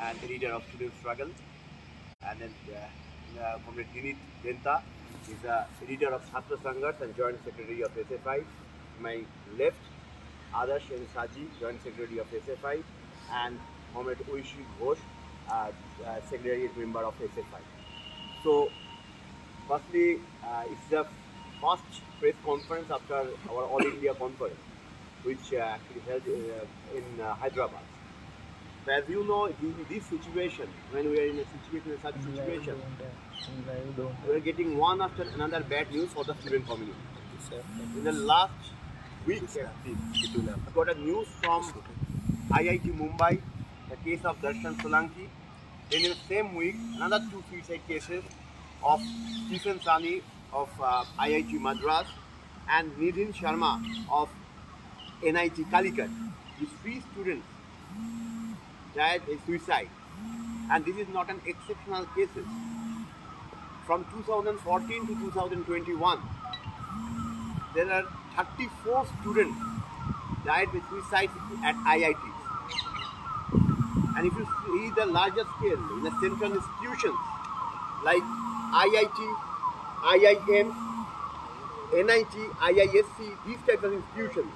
and the leader of Student Struggle. And then Comrade Dinit Denta is the leader of Chhatra Sangharsh and Joint Secretary of SFI. To my left, Adarsh and Saji, Joint Secretary of SFI, and Comrade Oishi Ghosh, Secretariat member of SFI. So, firstly, it's the first press conference after our All India conference, which actually held in Hyderabad. So as you know, in this situation, when we are in a situation, such situation, we are getting one after another bad news for the student community. In the last week, we got a news from IIT Mumbai, the case of Darshan Solanki. Then in the same week, another two suicide cases of Stephen Sani of IIT Madras and Nidhin Sharma of NIT Calicut. These three students died by suicide, and this is not an exceptional case. From 2014 to 2021, there are 34 students died by suicide at IITs. And if you see the larger scale in the central institutions like IIT, IIM, NIT, IISc, these types of institutions,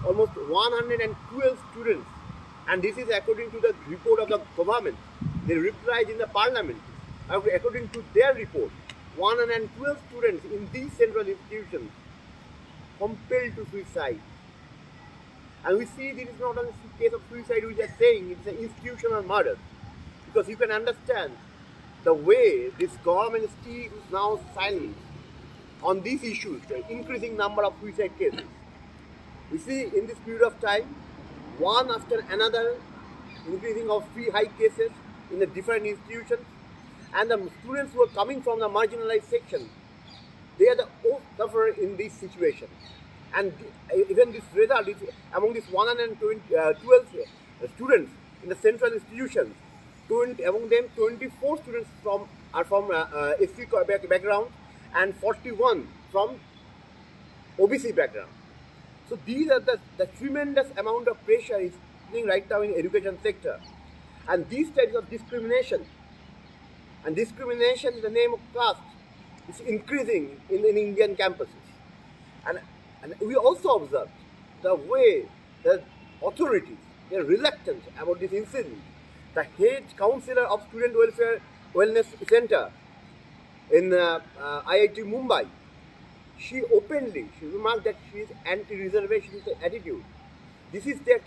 almost 112 students, and this is according to the report of the government. They replied in the parliament. According to their report, 112 students in these central institutions compelled to suicide. And we see this is not a case of suicide, we are saying it's an institutional murder. Because you can understand the way this government is still now silent on these issues, the increasing number of suicide cases. We see in this period of time, one after another, increasing of fee hike cases in the different institutions, and the students who are coming from the marginalized section, they are the most sufferer in this situation. And even this result is among these 112 students in the central institutions, among them 24 students are from SC background and 41 from OBC background. So these are the tremendous amount of pressure is happening right now in education sector. And these types of discrimination, and discrimination in the name of caste, is increasing in Indian campuses. And we also observed the way the authorities, their reluctance about this incident. The head counselor of Student Welfare Wellness Center in IIT Mumbai, she remarked that she is anti-reservation attitude. This is their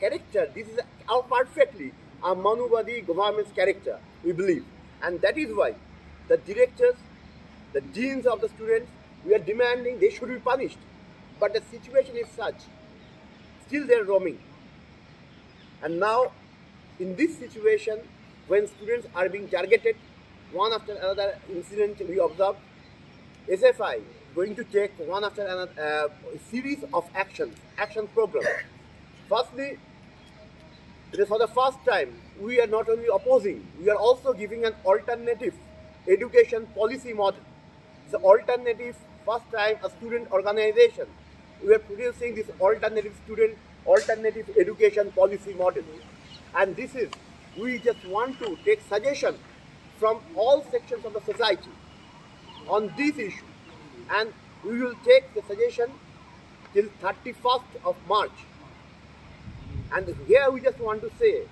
character. This is perfectly a Manuvadi government's character, we believe. And that is why the directors, the deans of the students, we are demanding they should be punished. But the situation is such, still they are roaming. And now, in this situation, when students are being targeted, one after another incident we observed, SFI going to take one after another series of action programs. Firstly, it is for the first time we are not only opposing, we are also giving an alternative education policy model. It's an alternative, first time a student organization. We are producing this alternative education policy model. And this is, we just want to take suggestion from all sections of the society on this issue. And we will take the suggestion till 31st of March. And here we just want to say,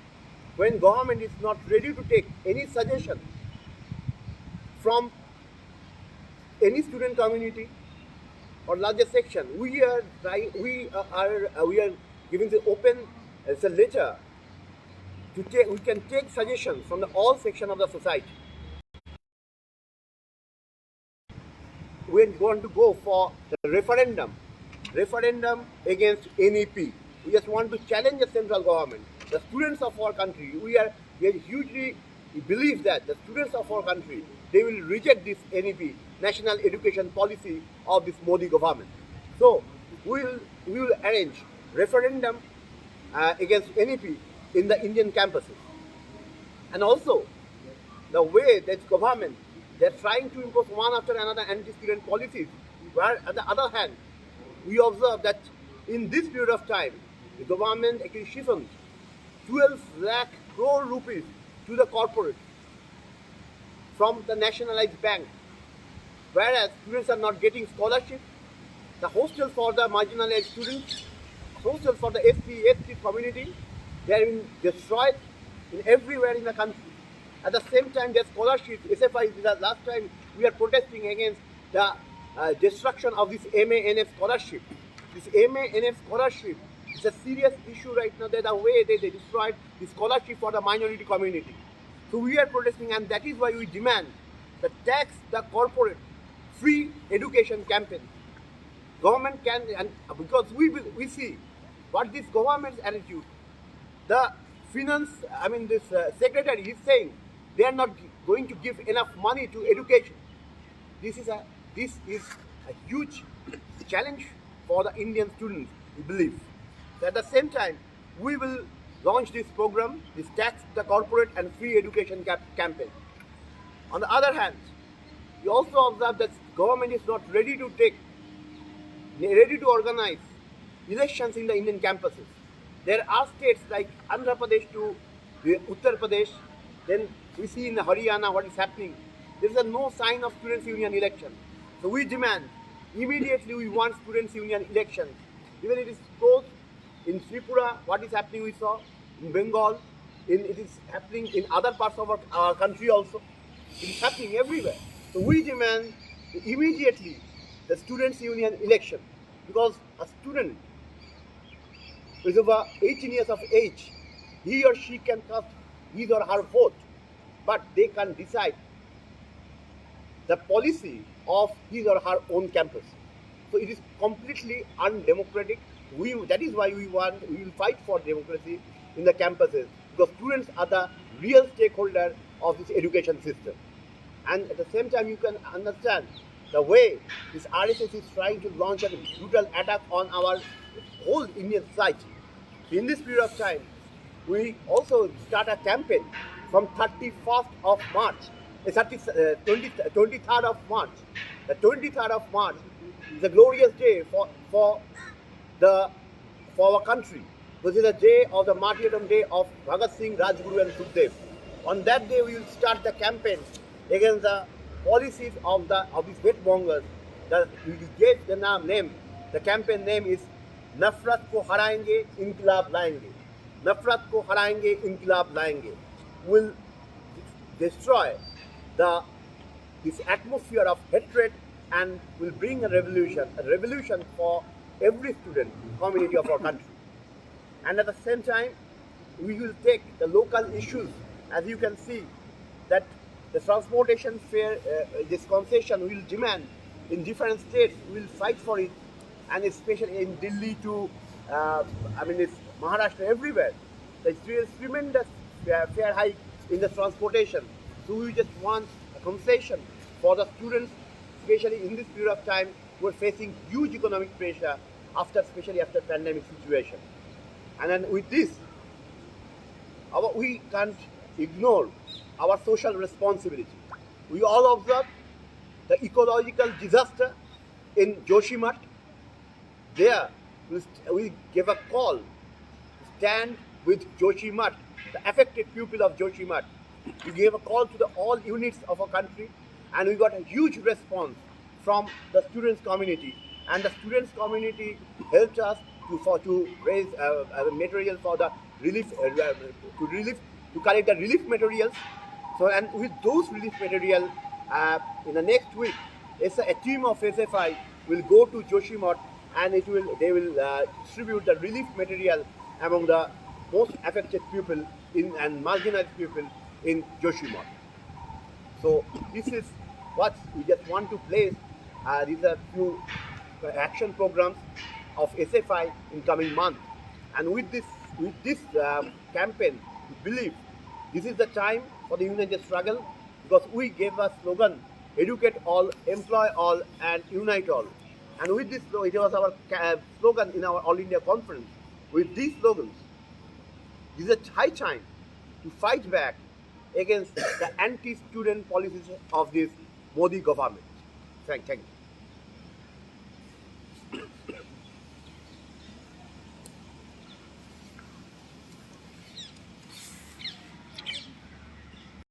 when government is not ready to take any suggestion from any student community or larger section, we are giving the open as a letter to take. We can take suggestions from all sections of the society. We are going to go for the referendum against NEP. We just want to challenge the central government. The students of our country, we believe that the students of our country, they will reject this NEP, National Education Policy of this Modi government. So we will arrange referendum against NEP in the Indian campuses. And also, the way that government, they are trying to impose one after another anti-student policies, where on the other hand, we observe that in this period of time, the government actually siphoned 12 lakh crore rupees to the corporate from the nationalized bank, whereas students are not getting scholarship. The hostels for the marginalized students, hostels for the ST community, they are being destroyed in everywhere in the country. At the same time, their scholarships, SFI, the last time we are protesting against the destruction of this MANF scholarship. This MANF scholarship is a serious issue right now. That the way they destroyed the scholarship for the minority community. So we are protesting, and that is why we demand the tax the corporate free education campaign. Government can, and because we see what this government's attitude. The finance, this secretary is saying they are not going to give enough money to education. This is a huge challenge for the Indian students, we believe. So at the same time, we will launch this program, this tax the corporate and free education campaign. On the other hand, we also observe that government is not ready to organize elections in the Indian campuses. There are states like Andhra Pradesh to Uttar Pradesh. Then we see in Haryana what is happening. There is no sign of students' union election. So we demand immediately we want students' union elections. Even it is close in Tripura, what is happening we saw in Bengal. It is happening in other parts of our country also. It is happening everywhere. So we demand immediately the students' union election, because a student who is over 18 years of age, he or she can cast his or her vote, but they can decide the policy of his or her own campus. So it is completely undemocratic. That is why we will fight for democracy in the campuses, because students are the real stakeholder of this education system. And at the same time, you can understand the way this RSS is trying to launch a brutal attack on our whole Indian society. In this period of time, we also start a campaign from 31st of March, 23rd of March. The 23rd of March is a glorious day for our country. This is the day of the martyrdom day of Bhagat Singh, Rajguru and Sukhdev. On that day, we will start the campaign against the policies of these hate mongers. We gave the name. The campaign name is Nafrat ko haraenge, Inqilab laenge. Nafrat ko haraenge, Inqilab laenge. Will destroy this atmosphere of hatred and will bring a revolution for every student community of our country. And at the same time, we will take the local issues. As you can see, that the transportation fare, this concession we will demand in different states. We will fight for it, and especially in Delhi to, it's Maharashtra, everywhere. There is tremendous fare hike in the transportation. So we just want a concession for the students, especially in this period of time who are facing huge economic pressure especially after pandemic situation. And then with this, we can't ignore our social responsibility. We all observe the ecological disaster in Joshimath. There, we gave a call to stand with Joshimath, the affected people of Joshimath. We gave a call to all units of our country, and we got a huge response from the students' community. And the students' community helped us to raise material for the relief, to collect the relief materials. So, and with those relief material, in the next week, a team of SFI will go to Joshimath, and they will distribute the relief material among the most affected people and marginalized people in Joshimath. So this is what we just want to place. These are few action programs of SFI in coming months, and with this campaign, we believe this is the time for the united struggle, because we gave a slogan: educate all, employ all, and unite all. And with this, it was our slogan in our All India conference. With these slogans, this is a high time to fight back against the anti-student policies of this Modi government. Thank you.